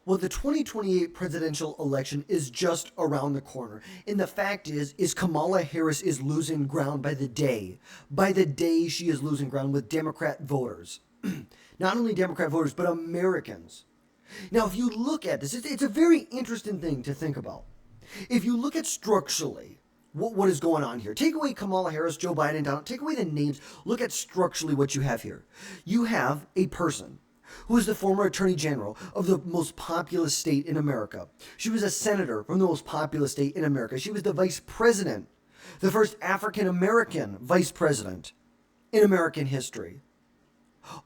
Well, the 2028 presidential election is just around the corner. And the fact is Kamala Harris is losing ground by the day. By the day, she is losing ground with Democrat voters. Not only Democrat voters, but Americans. Now, if you look at this, it's a very interesting thing to think about. If you look at structurally what is going on here, take away Kamala Harris, Joe Biden, Donald, take away the names, look at structurally what you have here. You have a person who is the former Attorney General of the most populous state in America. She was a senator from the most populous state in America. She was the vice president, the first African American vice president in American history.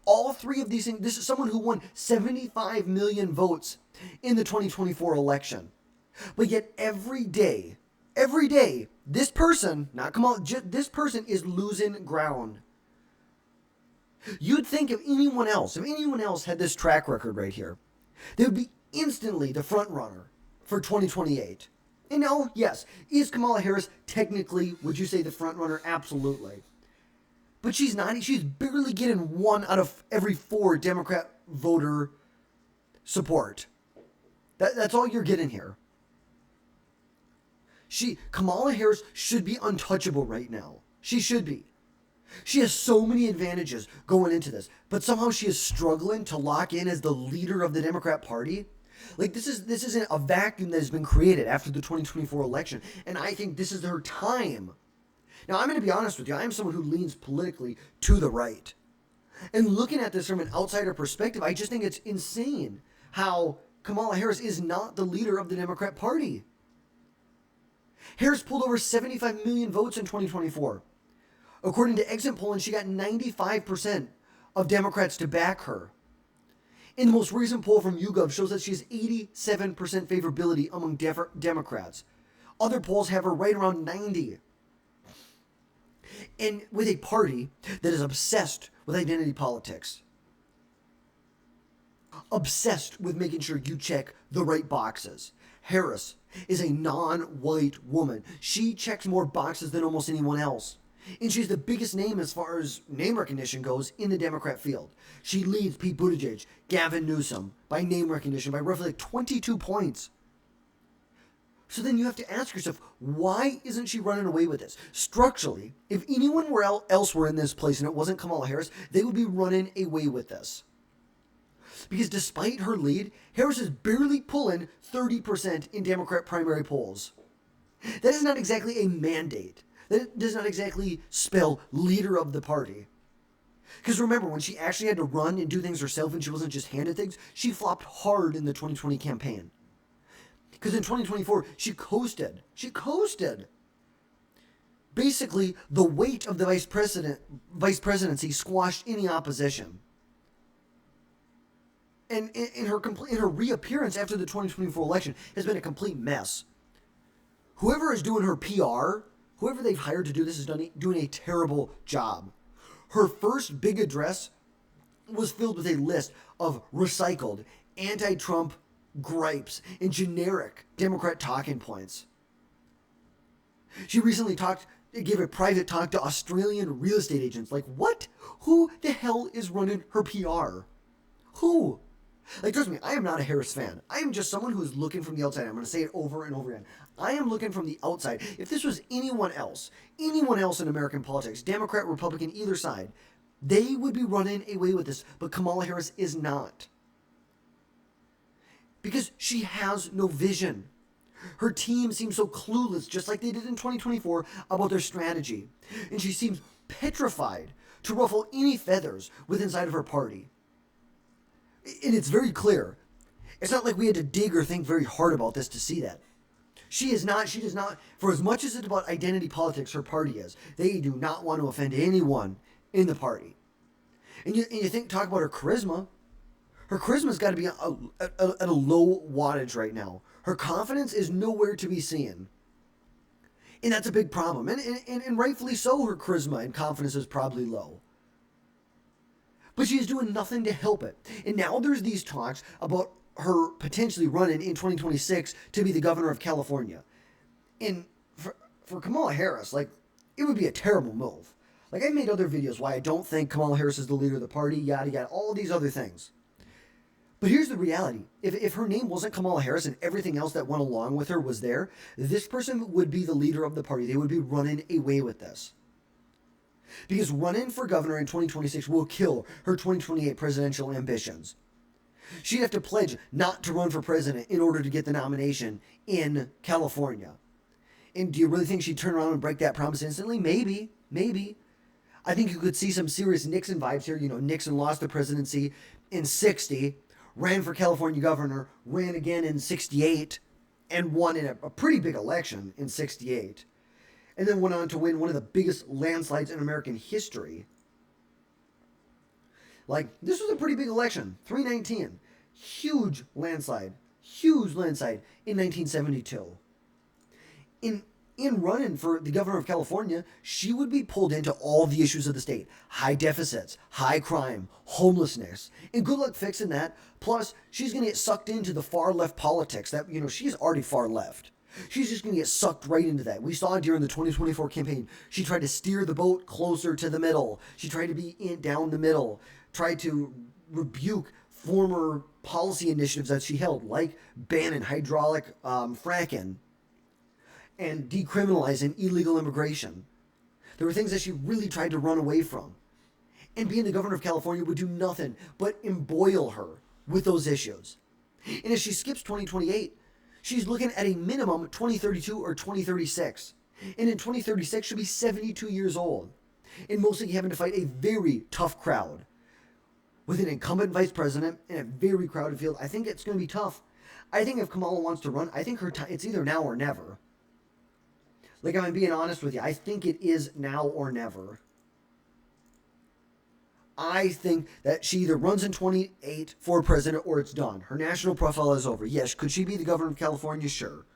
All three of these things, this is someone who won 75 million votes in the 2024 election. But yet every day, this person, not Kamala, this person is losing ground. You'd think if anyone else had this track record right here, they would be instantly the front runner for 2028. And now, yes, is Kamala Harris technically, would you say, the front runner? Absolutely. But she's not. She's barely getting 1 out of every 4 Democrat voter support. That's all you're getting here. Kamala Harris should be untouchable right now. She should be. She has so many advantages going into this, but somehow she is struggling to lock in as the leader of the Democrat Party. Like this isn't a vacuum that has been created after the 2024 election, and I think this is her time. Now, I'm going to be honest with you. I am someone who leans politically to the right. And looking at this from an outsider perspective, I just think it's insane how Kamala Harris is not the leader of the Democrat Party. Harris pulled over 75 million votes in 2024. According to exit polling, she got 95% of Democrats to back her. And the most recent poll from YouGov shows that she has 87% favorability among Democrats. Other polls have her right around 90%. And with a party that is obsessed with identity politics, obsessed with making sure you check the right boxes. Harris is a non-white woman. She checks more boxes than almost anyone else. And she's the biggest name as far as name recognition goes in the Democrat field. She leads Pete Buttigieg, Gavin Newsom by name recognition by roughly 22 points. So then you have to ask yourself, why isn't she running away with this? Structurally, if anyone else were in this place and it wasn't Kamala Harris, they would be running away with this. Because despite her lead, Harris is barely pulling 30% in Democrat primary polls. That is not exactly a mandate. That does not exactly spell leader of the party. Because remember, when she actually had to run and do things herself and she wasn't just handed things, she flopped hard in the 2020 campaign. Because in 2024, she coasted. Basically, the weight of the vice presidency squashed any opposition. And in her reappearance after the 2024 election has been a complete mess. Whoever is doing her PR, whoever they've hired to do this is doing a terrible job. Her first big address was filled with a list of recycled anti-Trump gripes and generic Democrat talking points. She recently gave a private talk to Australian real estate agents. Like, what? Who the hell is running her PR? Who? Like, trust me, I am not a Harris fan. I am just someone who is looking from the outside. I'm going to say it over and over again. I am looking from the outside. If this was anyone else in American politics, Democrat, Republican, either side, they would be running away with this. But Kamala Harris is not. Because she has no vision. Her team seems so clueless, just like they did in 2024, about their strategy. And she seems petrified to ruffle any feathers within inside of her party. And it's very clear. It's not like we had to dig or think very hard about this to see that. She does not, for as much as it's about identity politics, her party is. They do not want to offend anyone in the party. And you talk about her charisma. Her charisma's got to be at a low wattage right now. Her confidence is nowhere to be seen. And that's a big problem. And rightfully so, her charisma and confidence is probably low. But she is doing nothing to help it. And now there's these talks about her potentially running in 2026 to be the governor of California. And for Kamala Harris, like, it would be a terrible move. Like, I've made other videos why I don't think Kamala Harris is the leader of the party, yada, yada, all these other things. But here's the reality. If her name wasn't Kamala Harris and everything else that went along with her was there, this person would be the leader of the party. They would be running away with this. Because running for governor in 2026 will kill her 2028 presidential ambitions. She'd have to pledge not to run for president in order to get the nomination in California. And do you really think she'd turn around and break that promise instantly? Maybe, maybe. I think you could see some serious Nixon vibes here. You know, Nixon lost the presidency in 60, ran for California governor, ran again in 68, and won in a pretty big election in 68. And then went on to win one of the biggest landslides in American history. Like, this was a pretty big election, 319. Huge landslide in 1972. In running for the governor of California, she would be pulled into all the issues of the state. High deficits, high crime, homelessness. And good luck fixing that. Plus, she's going to get sucked into the far left politics that, you know, she's already far left. She's just going to get sucked right into that. We saw during the 2024 campaign, she tried to steer the boat closer to the middle. She tried to be down the middle, tried to rebuke former policy initiatives that she held, like banning hydraulic fracking and decriminalizing illegal immigration. There were things that she really tried to run away from. And being the governor of California would do nothing but embroil her with those issues. And as she skips 2028, she's looking at a minimum 2032 or 2036. And in 2036, she'll be 72 years old. And mostly having to fight a very tough crowd with an incumbent vice president in a very crowded field. I think it's going to be tough. I think if Kamala wants to run, I think it's either now or never. Like, I'm being honest with you. I think it is now or never. I think that she either runs in 28 for president or it's done. Her national profile is over. Yes, could she be the governor of California? Sure.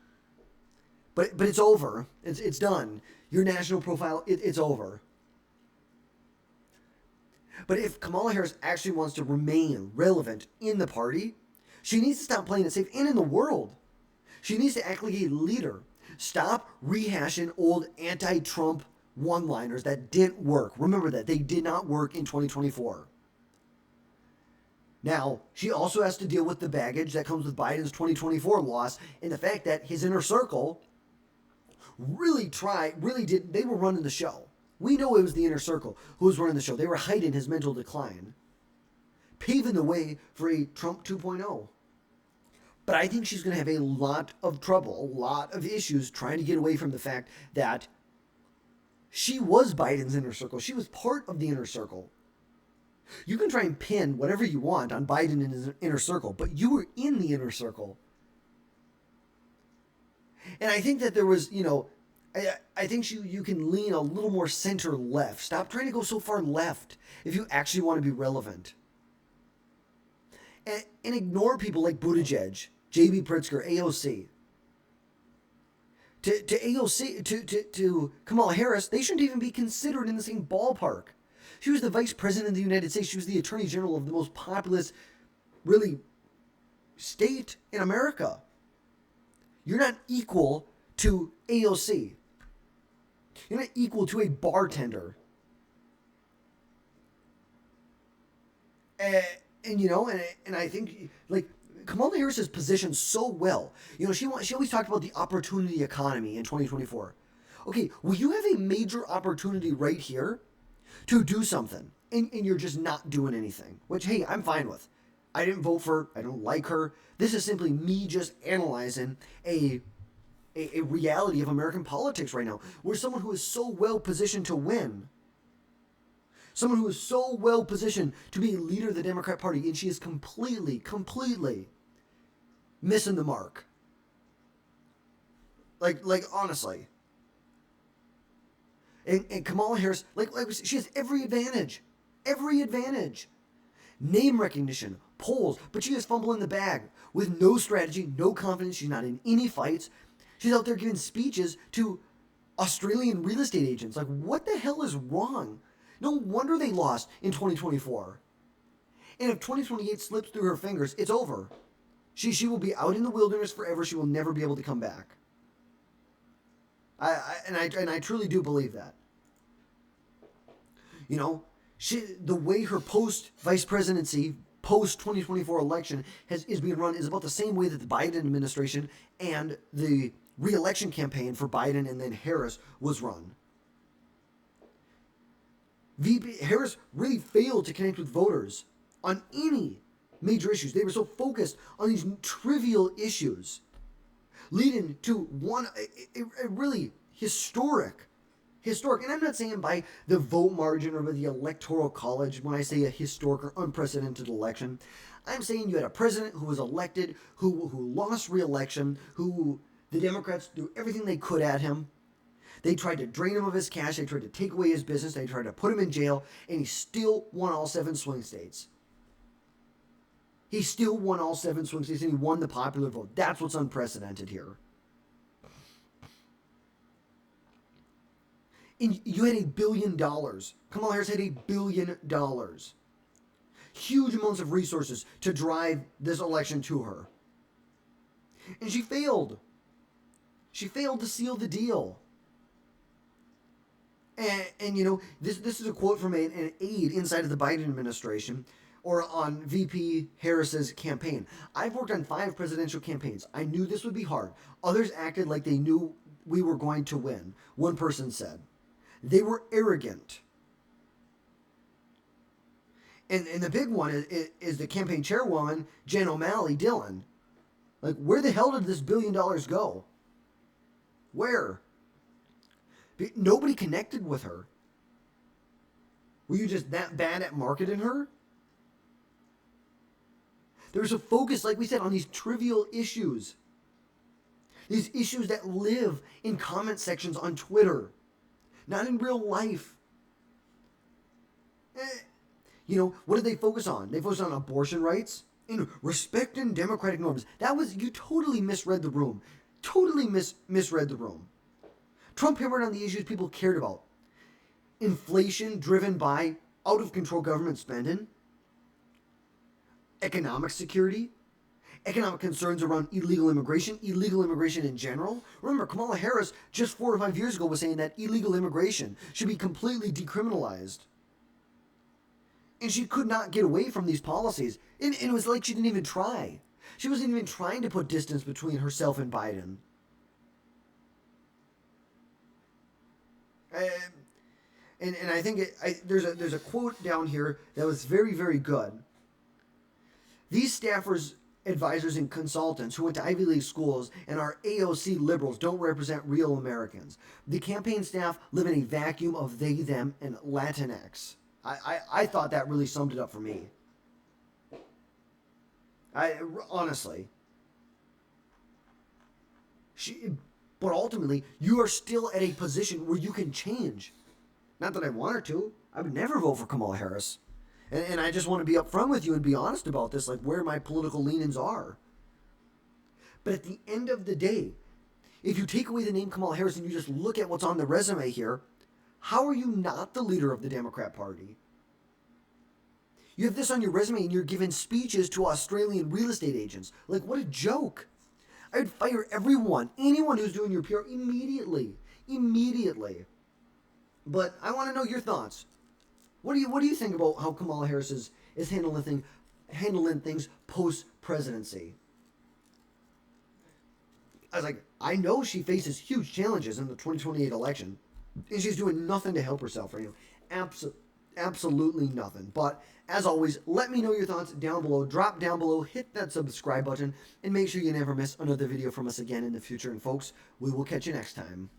But it's over. It's done. Your national profile, it's over. But if Kamala Harris actually wants to remain relevant in the party, she needs to stop playing it safe and in the world. She needs to act like a leader. Stop rehashing old anti-Trump one-liners that didn't work. Remember that. They did not work in 2024. Now, she also has to deal with the baggage that comes with Biden's 2024 loss and the fact that his inner circle really did, they were running the show. We know it was the inner circle who was running the show. They were hiding his mental decline, paving the way for a Trump 2.0. But I think she's going to have a lot of trouble, a lot of issues trying to get away from the fact that she was Biden's inner circle. She was part of the inner circle. You can try and pin whatever you want on Biden and his inner circle, but you were in the inner circle. And I think that there was, I think you can lean a little more center left. Stop trying to go so far left if you actually want to be relevant. And ignore people like Buttigieg, J.B. Pritzker, AOC. To AOC, to Kamala Harris, they shouldn't even be considered in the same ballpark. She was the vice president of the United States. She was the attorney general of the most populous, really, state in America. You're not equal to AOC. You're not equal to a bartender. And I think, like, Kamala Harris is positioned so well. She always talked about the opportunity economy in 2024. Okay, well, you have a major opportunity right here to do something, and you're just not doing anything, which, hey, I'm fine with. I didn't vote for her. I don't like her. This is simply me just analyzing a reality of American politics right now, where someone who is so well positioned to win, someone who is so well positioned to be a leader of the Democrat Party, and she is completely missing the mark. Like honestly. And Kamala Harris, like she has every advantage. Name recognition, polls, but she is fumbling the bag with no strategy, no confidence. She's not in any fights. She's out there giving speeches to Australian real estate agents. Like, what the hell is wrong? No wonder they lost in 2024. And if 2028 slips through her fingers, it's over. She will be out in the wilderness forever. She will never be able to come back. I truly do believe that. The way her post-vice presidency post-2024 election is being run is about the same way that the Biden administration and the re-election campaign for Biden and then Harris was run. VP Harris really failed to connect with voters on any major issues. They were so focused on these trivial issues, leading to a really historic, and I'm not saying by the vote margin or by the electoral college when I say a historic or unprecedented election. I'm saying you had a president who was elected, who lost re-election, who the Democrats threw everything they could at him. They tried to drain him of his cash, they tried to take away his business, they tried to put him in jail, and he still won all 7 swing states. He still won all 7 swing states, and he won the popular vote. That's what's unprecedented here. And you had $1 billion. Kamala Harris had $1 billion. Huge amounts of resources to drive this election to her. And she failed. She failed to seal the deal. And you know, this is a quote from an aide inside of the Biden administration or on VP Harris's campaign. I've worked on 5 presidential campaigns. I knew this would be hard. Others acted like they knew we were going to win. One person said, they were arrogant. And the big one is the campaign chairwoman, Jen O'Malley Dillon. Like, where the hell did this $1 billion go? Where? Nobody connected with her. Were you just that bad at marketing her? There's a focus, like we said, on these trivial issues. These issues that live in comment sections on Twitter, not in real life. You know, what did they focus on? They focused on abortion rights and respecting democratic norms. You totally misread the room. Totally misread the room. Trump hammered on the issues people cared about. Inflation driven by out-of-control government spending, economic security, economic concerns around illegal immigration in general. Remember, Kamala Harris just 4 or 5 years ago was saying that illegal immigration should be completely decriminalized. And she could not get away from these policies. And it was like she didn't even try. She wasn't even trying to put distance between herself and Biden. And I think there's a quote down here that was very, very good. These staffers, advisors, and consultants who went to Ivy League schools and are AOC liberals don't represent real Americans. The campaign staff live in a vacuum of they, them, and Latinx. I thought that really summed it up for me. Honestly. But ultimately, you are still at a position where you can change. Not that I want her to. I would never vote for Kamala Harris. And I just want to be upfront with you and be honest about this, like where my political leanings are. But at the end of the day, if you take away the name Kamala Harris and you just look at what's on the resume here, how are you not the leader of the Democrat Party? You have this on your resume and you're giving speeches to Australian real estate agents. Like, what a joke. I would fire anyone who's doing your PR immediately. But I want to know your thoughts. What do you think about how Kamala Harris is handling things post-presidency? I know she faces huge challenges in the 2028 election, and she's doing nothing to help herself right now. Absolutely nothing. But as always, let me know your thoughts down below. Drop down below, hit that subscribe button, and make sure you never miss another video from us again in the future. And folks, we will catch you next time.